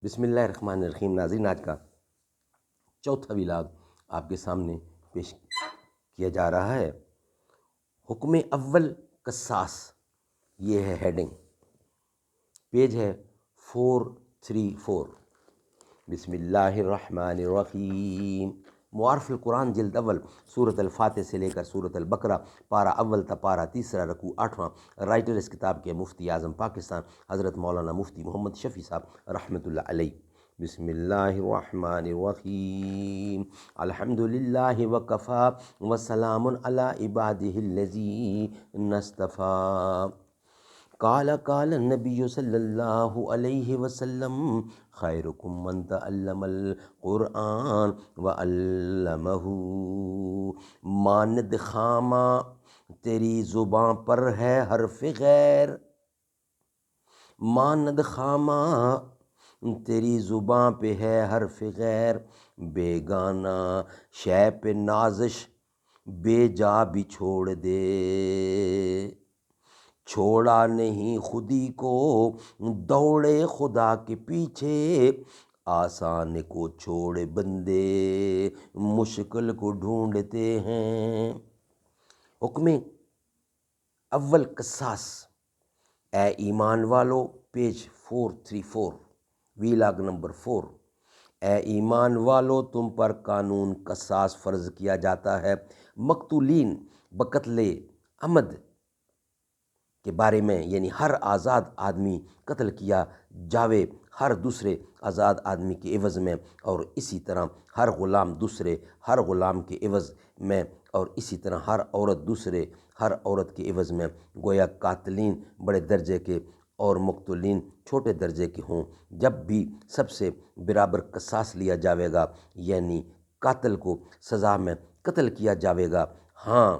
بسم اللہ الرحمن الرحیم۔ ناظرین، آج کا چوتھا ولاگ آپ کے سامنے پیش کیا جا رہا ہے۔ حکم اول قصاص، یہ ہے ہیڈنگ، پیج ہے 434۔ بسم اللہ الرحمن الرحیم۔ معارف القرآن جلد اول، سورۃ الفاتح سے لے کر سورۃ البقرہ، پارہ اول تا پارہ تیسرا، رکوع 8واں۔ رائٹر اس کتاب کے مفتی اعظم پاکستان حضرت مولانا مفتی محمد شفیع صاحب رحمۃ اللہ علیہ۔ بسم اللہ الرحمن الرحیم۔ الحمد للہ وکفا وسلام علی عبادہ الذین اصطفیٰ۔ قال النبی صلی اللہ علیہ وسلم خیرکم من تعلم القرآن وعلمہ۔ ماند خامہ تیری زباں پر ہے حرف غیر، ماند خامہ تیری زباں پہ ہے حرف غیر، بیگانہ شے پہ نازش بے جا بھی چھوڑ دے۔ چھوڑا نہیں خودی کو دوڑے خدا کے پیچھے، آسان کو چھوڑے بندے مشکل کو ڈھونڈتے ہیں۔ حکم اول قصاص، اے ایمان والو، پیج 434، ویلاگ نمبر 4۔ اے ایمان والو، تم پر قانون قصاص فرض کیا جاتا ہے۔ مقتولین بقتل عمد کے بارے میں، یعنی ہر آزاد آدمی قتل کیا جاوے ہر دوسرے آزاد آدمی کے عوض میں، اور اسی طرح ہر غلام دوسرے ہر غلام کے عوض میں، اور اسی طرح ہر عورت دوسرے ہر عورت کے عوض میں۔ گویا قاتلین بڑے درجے کے اور مقتولین چھوٹے درجے کے ہوں۔ جب بھی سب سے برابر قصاص لیا جاوے گا، یعنی قاتل کو سزا میں قتل کیا جاوے گا۔ ہاں،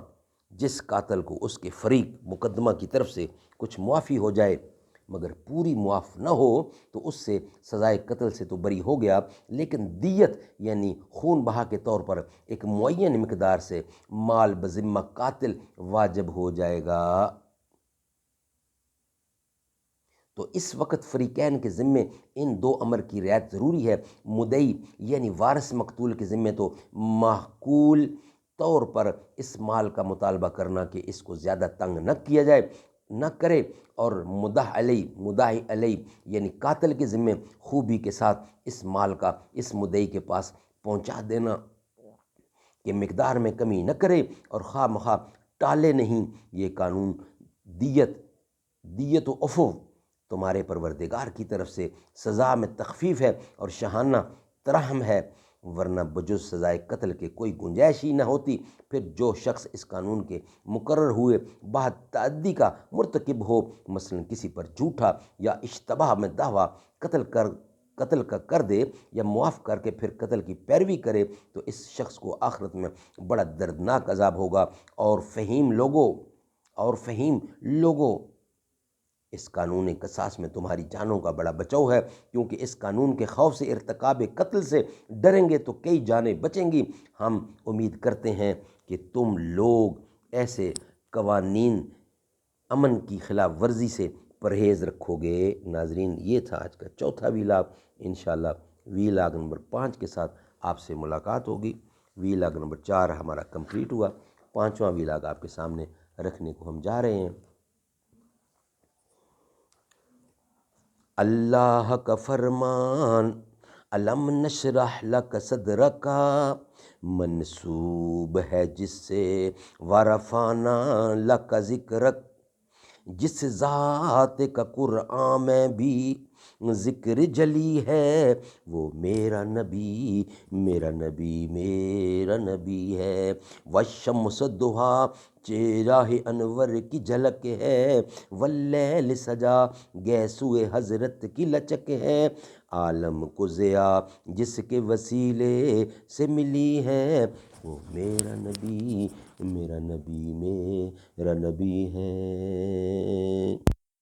جس قاتل کو اس کے فریق مقدمہ کی طرف سے کچھ معافی ہو جائے مگر پوری معاف نہ ہو تو اس سے سزائے قتل سے تو بری ہو گیا، لیکن دیت یعنی خون بہا کے طور پر ایک معین مقدار سے مال بذمہ قاتل واجب ہو جائے گا۔ تو اس وقت فریقین کے ذمے ان دو امر کی رعایت ضروری ہے۔ مدعی یعنی وارث مقتول کے ذمے تو معقول طور پر اس مال کا مطالبہ کرنا کہ اس کو زیادہ تنگ نہ کرے، اور مدعی علیہ یعنی قاتل کے ذمے خوبی کے ساتھ اس مال کا اس مدعی کے پاس پہنچا دینا کہ مقدار میں کمی نہ کرے اور خواہ مخواہ ٹالے نہیں۔ یہ قانون دیت و عفو تمہارے پروردگار کی طرف سے سزا میں تخفیف ہے اور شاہانہ ترحم ہے، ورنہ بجز سزائے قتل کے کوئی گنجائش ہی نہ ہوتی۔ پھر جو شخص اس قانون کے مقرر ہوئے بعد تعدی کا مرتکب ہو، مثلا کسی پر جھوٹا یا اشتباہ میں دعویٰ قتل کا کر دے یا معاف کر کے پھر قتل کی پیروی کرے، تو اس شخص کو آخرت میں بڑا دردناک عذاب ہوگا۔ اور فہیم لوگوں، اس قانون قصاص میں تمہاری جانوں کا بڑا بچاؤ ہے، کیونکہ اس قانون کے خوف سے ارتکاب قتل سے ڈریں گے تو کئی جانیں بچیں گی۔ ہم امید کرتے ہیں کہ تم لوگ ایسے قوانین امن کی خلاف ورزی سے پرہیز رکھو گے۔ ناظرین، یہ تھا آج کا چوتھا ویلاگ۔ انشاءاللہ ویلاگ نمبر 5 کے ساتھ آپ سے ملاقات ہوگی۔ ویلاگ نمبر 4 ہمارا کمپلیٹ ہوا، 5واں ویلاگ آپ کے سامنے رکھنے کو ہم جا رہے ہیں۔ اللہ کا فرمان الم نشرح لک صدرک منسوب ہے جس سے ورفعنا لک ذکرک، جس ذات کا قرآن میں بھی ذکر جلی ہے، وہ میرا نبی ہے۔ والشمس ضحیٰ، چہرہ انور کی جھلک ہے، واللیل سجا، گیسوئے حضرت کی لچک ہے، عالم کو ضیاء جس کے وسیلے سے ملی ہے، وہ میرا نبی ہے۔